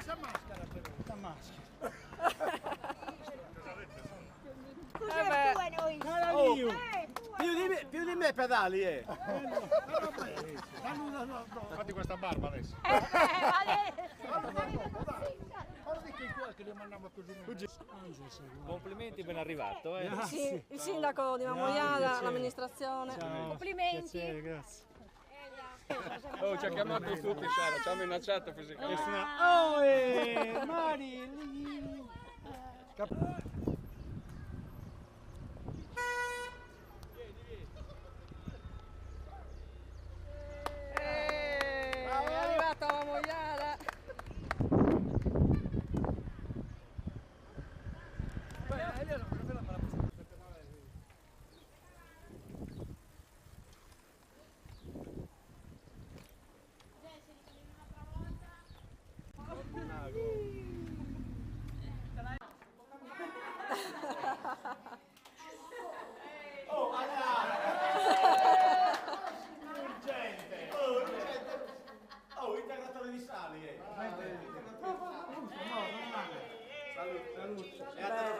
Sta maschera però, sta maschera. Più di me pedali, Fatti questa barba adesso. Guarda che qua che li mandiamo così. Complimenti, ben arrivato. Sì, il sindaco di Mamoiana, l'amministrazione. Complimenti. Grazie. Oh, ci ha chiamato tutti, Sara, ci ha minacciato fisicamente. Oh, Mari, È arrivata la Mamoiana. Oh, integratore di sali, Salute. E a te lo